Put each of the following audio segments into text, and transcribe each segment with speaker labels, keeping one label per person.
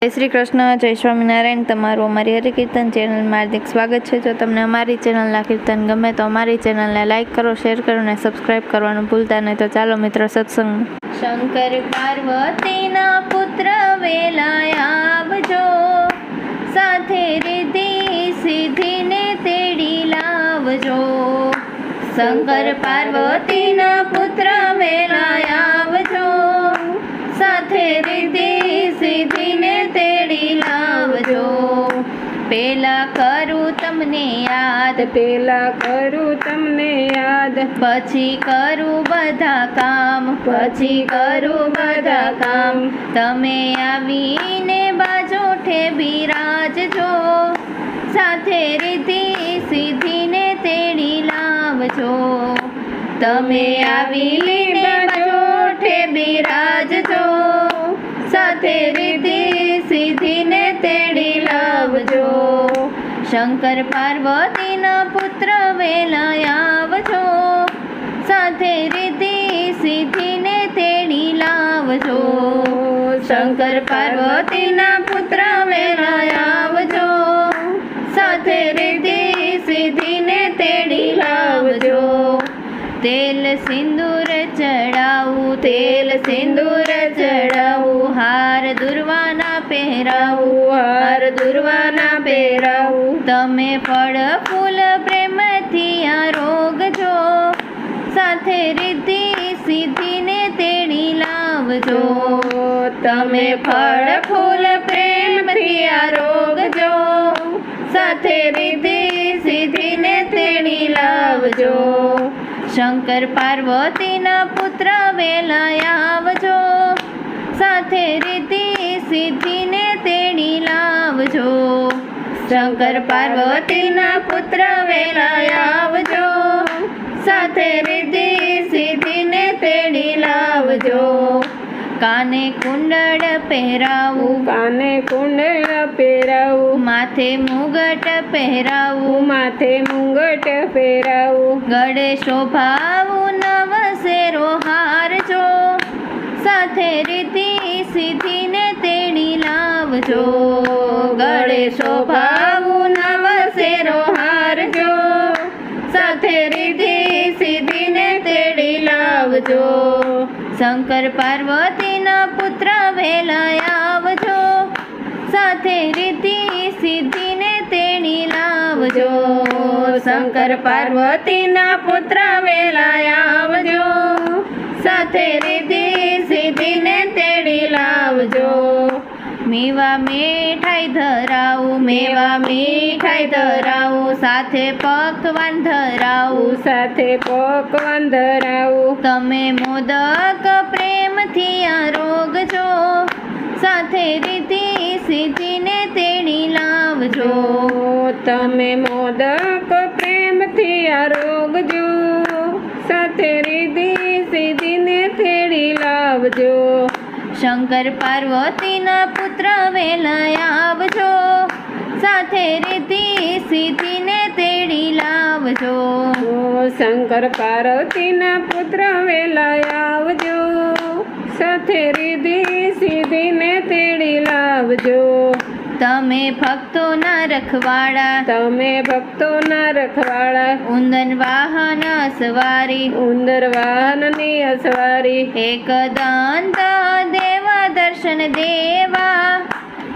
Speaker 1: જય શ્રી કૃષ્ણ, જય સ્વામિનારાયણ। તમારું અમારી હરિકીર્તન ચેનલમાં હાર્દિક સ્વાગત છે। જો તમને અમારી ચેનલના કીર્તન ગમે તો અમારી ચેનલને લાઇક કરો, શેર કરો અને સબસ્ક્રાઇબ કરવાનું ભૂલતા નહીં। તો ચાલો મિત્રો સત્સંગમાં। શંકર પાર્વતીના પુત્ર વેલા આવજો, સાથે રિદ્ધિ સિદ્ધિને તેડી લાવજો। શંકર પાર્વતીના પુત્ર વેલા આવજો, સાથે રિદ્ધિ સિદ્ધિને તેડી લાવજો। પેલા કરું તમને યાદ,
Speaker 2: પેલા કરું તમને યાદ,
Speaker 1: પછી કરું બધા કામ, પછી કરું બધા કામ। તમે આવીને બાજોઠે બિરાજજો, સાથે રિદ્ધિ સિદ્ધિને તેડી લાવજો। તમે આવીને બાજોઠે બિરાજજો, સાથે રિદ્ધિ સિદ્ધિને તેડી લાવજો। શંકર પાર્વતીના પુત્ર વેલા આવજો, સાથે રિદ્ધિ સિદ્ધિને તેડી લાવજો। શંકર પાર્વતીના પુત્ર વેલા આવજો, સાથે રિદ્ધિ સિદ્ધિને તેડી લાવજો। તેલ સિંદૂર ચડાવું, તેલ સિંદૂર ચડાવું, હાર દુર્વાના પહેરાવું, હાર દુર્વાના પહેરાવું। તમે ફળ ફૂલ પ્રેમથી આરોગજો, સાથે રિદ્ધિ સિદ્ધિને તેડી લાવજો। તમે ફળ ફૂલ પ્રેમથી આરોગજો, સાથે રિદ્ધિ સિદ્ધિને તેડી લાવજો। શંકર પાર્વતીના પુત્ર વેલા આવજો, સાથે રિદ્ધિ સિદ્ધિને તેડી લાવજો। શંકર પાર્વતીના પુત્ર વેલા આવજો, સાથે રિદ્ધિ સિદ્ધિને તેડી લાવજો। કાને કુંડળ પહેરાવું,
Speaker 2: કાને કુંડળ પહેરાવું,
Speaker 1: માથે મુગટ પહેરાવું,
Speaker 2: માથે મુંગટ પહેરાવું।
Speaker 1: ગળે શોભાવું નવસેરો હારજો, સાથે રિદ્ધિ સિદ્ધિને તેડી લાવજો। ગળે શોભાવું નવસેરો હારજો, સાથે રિદ્ધિ સિદ્ધિને તેડી લાવજો। શંકર પાર્વતીના પુત્ર વેલા આવજો, સાથે રિદ્ધિ સિદ્ધિને તેડી લાવજો। શંકર પાર્વતીના પુત્ર વેલા આવજો, સાથે રિદ્ધિ સિદ્ધિને તેડી લાવજો। મેવા મીઠાઈ ધરાવું, મેવા મીઠાઈ ધરાવું, સાથે પકવાન ધરાવું,
Speaker 2: સાથે પકવાન ધરાવું।
Speaker 1: તમે મોદક પ્રેમથી આરોગજો, સાથે રિદ્ધિ સિદ્ધિને તેડી લાવજો।
Speaker 2: તમે મોદક પ્રેમથી આરોગજો, સાથે રિદ્ધિ સિદ્ધિને તેડી લાવજો।
Speaker 1: શંકર પાર્વતીના પુત્ર વેલા આવજો, સાથે રિદ્ધિ સિદ્ધિને તેડી લાવજો।
Speaker 2: શંકર પાર્વતીના પુત્ર વેલા આવજો, સાથે રિદ્ધિ સિદ્ધિને તેડી લાવજો।
Speaker 1: તમે ભક્તોના રખવાડા,
Speaker 2: તમે ભક્તોના રખવાડા,
Speaker 1: ઉંદન વાહન અસવારી,
Speaker 2: ઉંદર વાહનની અસવારી।
Speaker 1: એક દંત દેવા દર્શન દેવા,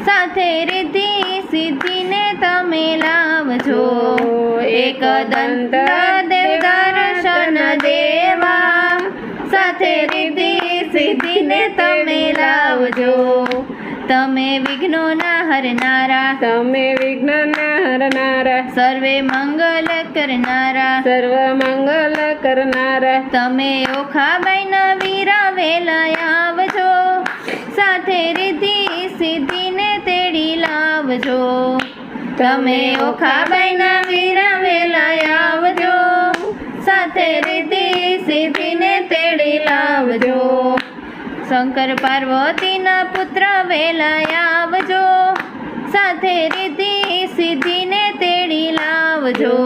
Speaker 1: સાથે રિદ્ધિ સિદ્ધિને તમે લાવજો। એક દંત દેવ દર્શન દેવા, સાથે રિદ્ધિ સિદ્ધિને તમે લાવજો। તમે વિઘ્નોના હરનારા,
Speaker 2: તમે વિઘ્નના હરનારા,
Speaker 1: સર્વે મંગલ કરનારા,
Speaker 2: સર્વ મંગલ કરનારા।
Speaker 1: તમે ઓખાબાઈના વીરા વેલા આવજો, સાથે રિદ્ધિ સિદ્ધિને તેડી લાવજો। તમે ઓખાબાઈના વીરા વેલા આવજો, સાથે રિદ્ધિ સિદ્ધિને તેડી લાવજો। શંકર પાર્વતીના પુત્ર વેલા આવજો, સાથે રિદ્ધિ સિદ્ધિને તેડી લાવજો।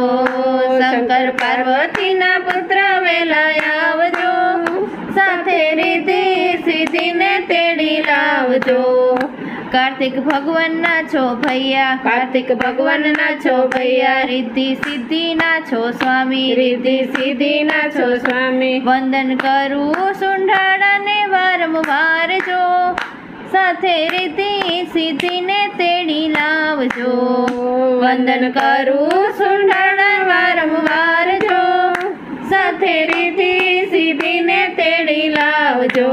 Speaker 1: શંકર પાર્વતીના પુત્ર વેલા આવજો, સાથે રિદ્ધિ સિદ્ધિને તેડી લાવજો। કાર્તિક ભગવાનના છો ભૈયા,
Speaker 2: કાર્તિક ભગવાનના છો ભૈયા,
Speaker 1: રિદ્ધિ સિદ્ધિના છો સ્વામી,
Speaker 2: રિદ્ધિ સિદ્ધિના છો સ્વામી.
Speaker 1: વંદન કરું સુંઢાળાને વારંવાર જો, સાથે રિદ્ધિ સિદ્ધિને તેડી લાવજો. વંદન કરું સુંઢાળા વારંવાર જો, સાથે રિદ્ધિ સિદ્ધિને તેડી લાવજો.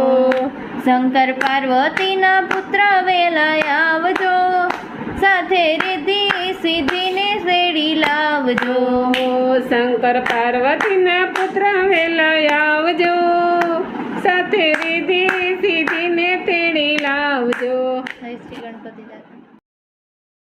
Speaker 1: શંકર પાર્વતીના પુત્ર વેલા આવજો, સાથે રિદ્ધિ સિદ્ધિને તેડી લાવજો.
Speaker 2: શંકર પાર્વતીના પુત્ર વેલા આવજો, સાથે રિદ્ધિ સિદ્ધિને તેડી લાવજો.
Speaker 1: જય શ્રી ગણપતિ દાદા.